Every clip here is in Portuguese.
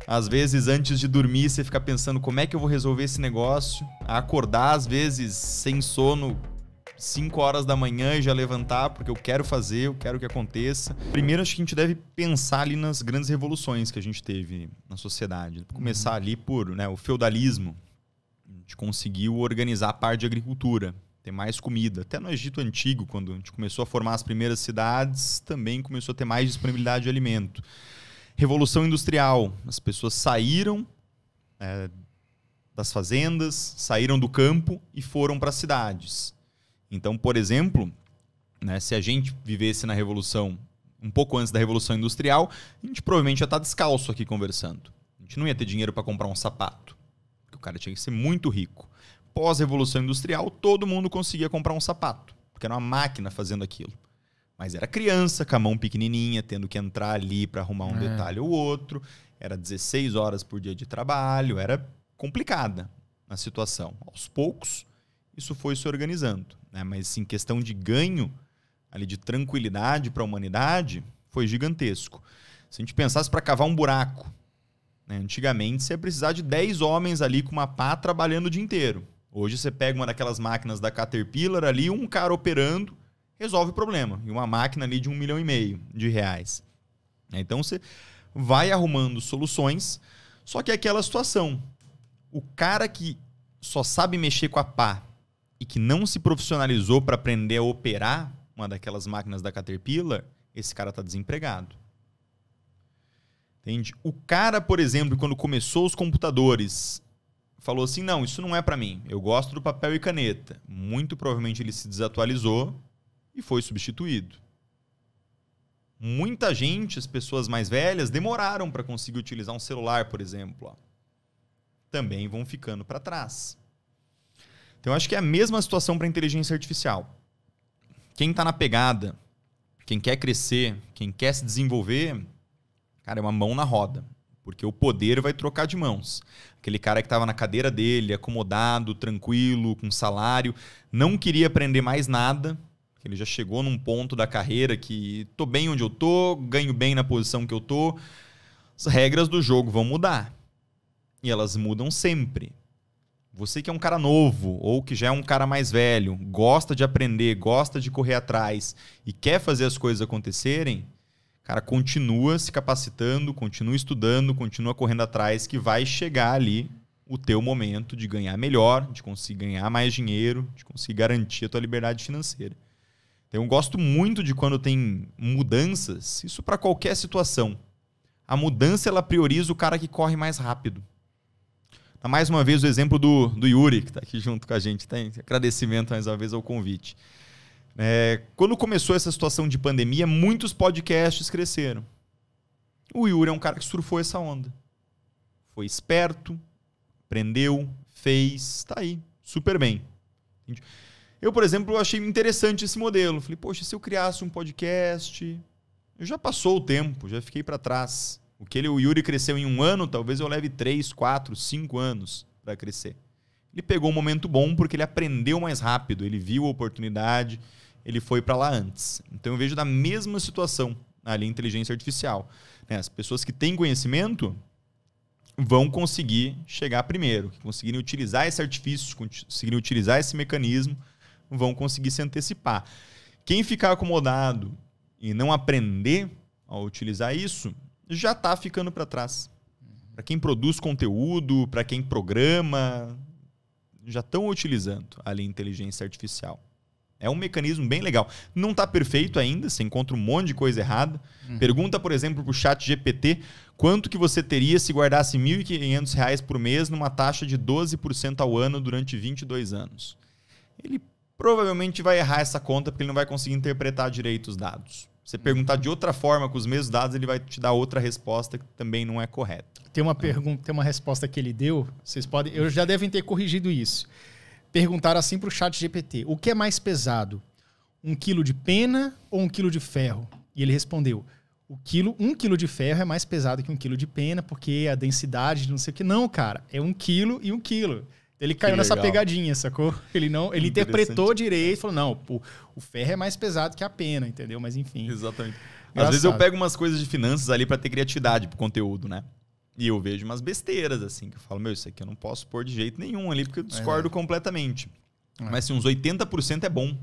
Às vezes, antes de dormir, você fica pensando como é que eu vou resolver esse negócio. A acordar, às vezes, sem sono, 5 horas da manhã e já levantar, porque eu quero fazer, eu quero que aconteça. Primeiro, acho que a gente deve pensar ali nas grandes revoluções que a gente teve na sociedade. Começar ali por o feudalismo. A gente conseguiu organizar a parte de agricultura, ter mais comida. Até no Egito Antigo, quando a gente começou a formar as primeiras cidades, também começou a ter mais disponibilidade de alimento. Revolução Industrial. As pessoas saíram das fazendas, saíram do campo e foram para as cidades. Então, por exemplo, se a gente vivesse na Revolução, um pouco antes da Revolução Industrial, a gente provavelmente já está descalço aqui conversando. A gente não ia ter dinheiro para comprar um sapato, porque o cara tinha que ser muito rico. Pós-Revolução Industrial, todo mundo conseguia comprar um sapato, porque era uma máquina fazendo aquilo. Mas era criança, com a mão pequenininha, tendo que entrar ali para arrumar um detalhe ou outro. Era 16 horas por dia de trabalho, era complicada a situação. Aos poucos, isso foi se organizando. Mas em questão de ganho, ali de tranquilidade para a humanidade, foi gigantesco. Se a gente pensasse para cavar um buraco, antigamente você ia precisar de 10 homens ali com uma pá trabalhando o dia inteiro. Hoje você pega uma daquelas máquinas da Caterpillar ali, um cara operando, resolve o problema. E uma máquina ali de R$1,5 milhão. Então você vai arrumando soluções, só que é aquela situação. O cara que só sabe mexer com a pá e que não se profissionalizou para aprender a operar uma daquelas máquinas da Caterpillar, esse cara está desempregado. Entende? O cara, por exemplo, quando começou os computadores, falou assim, não, isso não é para mim, eu gosto do papel e caneta. Muito provavelmente ele se desatualizou e foi substituído. Muita gente, as pessoas mais velhas, demoraram para conseguir utilizar um celular, por exemplo. Também vão ficando para trás. Então, eu acho que é a mesma situação para a inteligência artificial. Quem está na pegada, quem quer crescer, quem quer se desenvolver, cara, é uma mão na roda. Porque o poder vai trocar de mãos. Aquele cara que estava na cadeira dele, acomodado, tranquilo, com salário, não queria aprender mais nada. Ele já chegou num ponto da carreira que estou bem onde eu estou, ganho bem na posição que eu estou. As regras do jogo vão mudar. E elas mudam sempre. Você que é um cara novo ou que já é um cara mais velho, gosta de aprender, gosta de correr atrás e quer fazer as coisas acontecerem, cara, continua se capacitando, continua estudando, continua correndo atrás, que vai chegar ali o teu momento de ganhar melhor, de conseguir ganhar mais dinheiro, de conseguir garantir a tua liberdade financeira. Então, eu gosto muito de quando tem mudanças, isso para qualquer situação. A mudança, ela prioriza o cara que corre mais rápido. Dá mais uma vez o exemplo do Yuri, que está aqui junto com a gente. Tem agradecimento mais uma vez ao convite. Quando começou essa situação de pandemia, muitos podcasts cresceram. O Yuri é um cara que surfou essa onda. Foi esperto, aprendeu, fez, está aí, super bem. Eu, por exemplo, achei interessante esse modelo. Falei, poxa, se eu criasse um podcast... Eu já passou o tempo, já fiquei para trás. O Yuri cresceu em 1 ano, talvez eu leve 3, 4, 5 anos para crescer. Ele pegou um momento bom porque ele aprendeu mais rápido, ele viu a oportunidade, ele foi para lá antes. Então eu vejo da mesma situação ali, inteligência artificial. As pessoas que têm conhecimento vão conseguir chegar primeiro, que conseguirem utilizar esse artifício, conseguirem utilizar esse mecanismo, vão conseguir se antecipar. Quem ficar acomodado e não aprender a utilizar isso, já está ficando para trás. Para quem produz conteúdo, para quem programa, já estão utilizando ali a inteligência artificial. É um mecanismo bem legal. Não está perfeito ainda, você encontra um monte de coisa errada. Pergunta, por exemplo, para o ChatGPT quanto que você teria se guardasse R$ 1.500 por mês numa taxa de 12% ao ano durante 22 anos. Ele provavelmente vai errar essa conta porque ele não vai conseguir interpretar direito os dados. Você perguntar de outra forma com os mesmos dados, ele vai te dar outra resposta que também não é correta. Tem uma pergunta, tem uma resposta que ele deu, eu já devem ter corrigido isso. Perguntaram assim para o ChatGPT, o que é mais pesado? 1 quilo de pena ou 1 quilo de ferro? E ele respondeu, 1 quilo de ferro é mais pesado que 1 quilo de pena, porque a densidade de não sei o que. Não, cara, é 1 quilo e 1 quilo. Ele caiu nessa pegadinha, sacou? Ele interpretou direito e falou, não, o ferro é mais pesado que a pena, entendeu? Mas enfim. Exatamente. Às vezes eu pego umas coisas de finanças ali para ter criatividade pro conteúdo, né? E eu vejo umas besteiras, assim, que eu falo, meu, isso aqui eu não posso pôr de jeito nenhum ali, porque eu discordo completamente. Mas, assim, uns 80% é bom.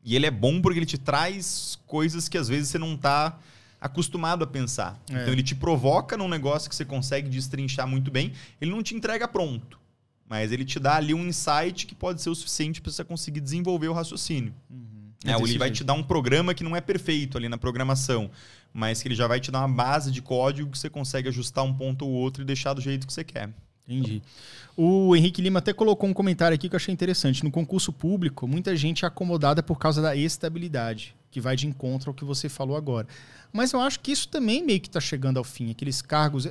E ele é bom porque ele te traz coisas que, às vezes, você não tá acostumado a pensar. Então, ele te provoca num negócio que você consegue destrinchar muito bem. Ele não te entrega pronto. Mas ele te dá ali um insight que pode ser o suficiente para você conseguir desenvolver o raciocínio. Ele vai te dar um programa que não é perfeito ali na programação, mas que ele já vai te dar uma base de código que você consegue ajustar um ponto ou outro e deixar do jeito que você quer. Entendi. O Henrique Lima até colocou um comentário aqui que eu achei interessante. No concurso público, muita gente é acomodada por causa da estabilidade, que vai de encontro ao que você falou agora. Mas eu acho que isso também meio que está chegando ao fim. Aqueles cargos...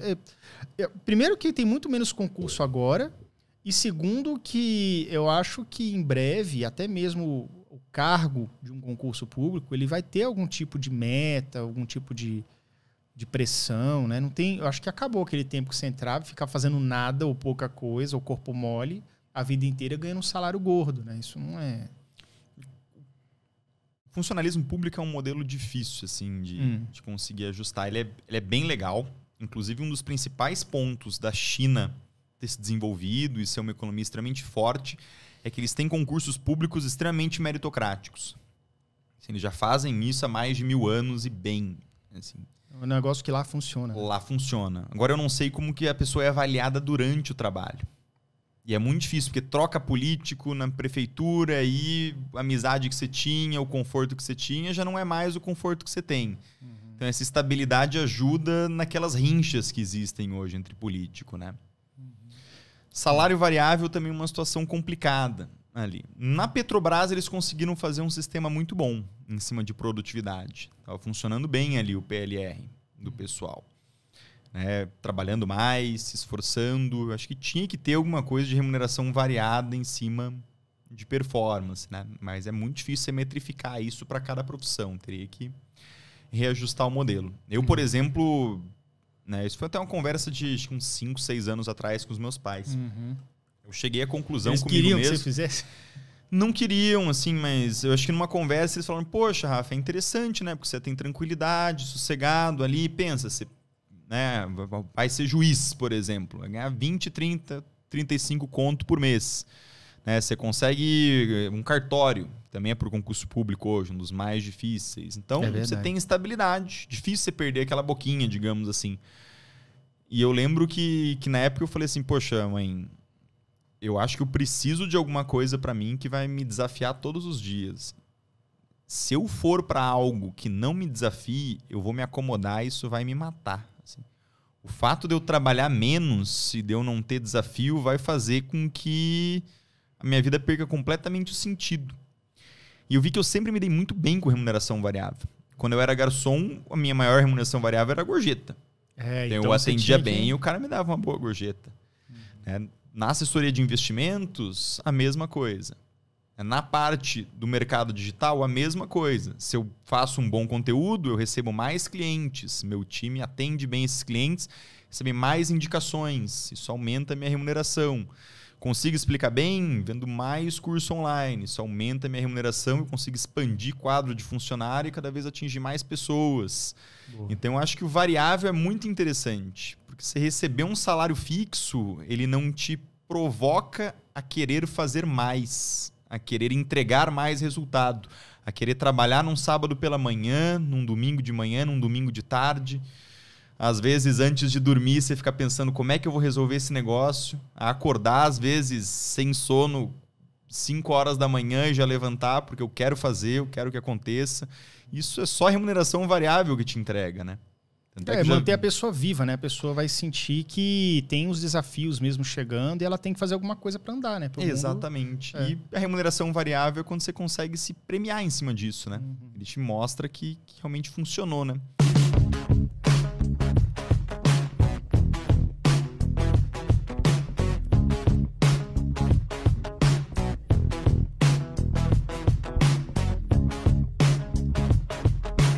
Primeiro que tem muito menos concurso agora, e segundo que eu acho que em breve, até mesmo o cargo de um concurso público, ele vai ter algum tipo de meta, algum tipo de pressão, né? Não tem, eu acho que acabou aquele tempo que você entrava e ficava fazendo nada ou pouca coisa, ou corpo mole, a vida inteira ganhando um salário gordo, né? Isso não é... O funcionalismo público é um modelo difícil, assim, de conseguir ajustar. Ele é bem legal. Inclusive, um dos principais pontos da China ter se desenvolvido e ser uma economia extremamente forte é que eles têm concursos públicos extremamente meritocráticos. Assim, eles já fazem isso há mais de 1000 anos e bem. Assim, é um negócio que lá funciona. Lá funciona. Agora, eu não sei como que a pessoa é avaliada durante o trabalho. E é muito difícil, porque troca político na prefeitura e a amizade que você tinha, o conforto que você tinha, já não é mais o conforto que você tem. Então, essa estabilidade ajuda naquelas rinchas que existem hoje entre político, né? Salário variável também é uma situação complicada ali. Na Petrobras, eles conseguiram fazer um sistema muito bom em cima de produtividade. Estava funcionando bem ali o PLR do pessoal. Trabalhando mais, se esforçando. Acho que tinha que ter alguma coisa de remuneração variada em cima de performance, né? Mas é muito difícil você metrificar isso para cada profissão. Teria que reajustar o modelo. Eu, por exemplo... Isso foi até uma conversa de acho que uns 5, 6 anos atrás com os meus pais. Eu cheguei à conclusão eles comigo mesmo. Eles queriam que você fizesse? Não queriam, assim, mas eu acho que numa conversa eles falaram, poxa, Rafa, é interessante, né? Porque você tem tranquilidade, sossegado ali. Pensa, você vai ser juiz, por exemplo. Vai ganhar 20, 30, 35 conto por mês. Você consegue um cartório. Também é por concurso público hoje, um dos mais difíceis. Então, você tem estabilidade. Difícil você perder aquela boquinha, digamos assim. E eu lembro que na época eu falei assim, poxa, mãe, eu acho que eu preciso de alguma coisa para mim que vai me desafiar todos os dias. Se eu for para algo que não me desafie, eu vou me acomodar e isso vai me matar. Assim. O fato de eu trabalhar menos e de eu não ter desafio vai fazer com que a minha vida perca completamente o sentido. E eu vi que eu sempre me dei muito bem com remuneração variável. Quando eu era garçom, a minha maior remuneração variável era a gorjeta. Então eu atendia bem e o cara me dava uma boa gorjeta. Na assessoria de investimentos, a mesma coisa. Na parte do mercado digital, a mesma coisa. Se eu faço um bom conteúdo, eu recebo mais clientes. Meu time atende bem esses clientes, recebe mais indicações. Isso aumenta a minha remuneração. Consigo explicar bem, vendo mais curso online. Isso aumenta a minha remuneração, eu consigo expandir quadro de funcionário e cada vez atingir mais pessoas. Boa. Então, eu acho que o variável é muito interessante. Porque você receber um salário fixo, ele não te provoca a querer fazer mais, a querer entregar mais resultado, a querer trabalhar num sábado pela manhã, num domingo de manhã, num domingo de tarde. Às vezes, antes de dormir, você fica pensando como é que eu vou resolver esse negócio. A acordar, às vezes, sem sono, 5 horas da manhã e já levantar, porque eu quero fazer, eu quero que aconteça. Isso é só remuneração variável que te entrega, né? Manter a pessoa viva, né? A pessoa vai sentir que tem os desafios mesmo chegando e ela tem que fazer alguma coisa para andar, né? Exatamente. E a remuneração variável é quando você consegue se premiar em cima disso, né? Ele te mostra que realmente funcionou, né?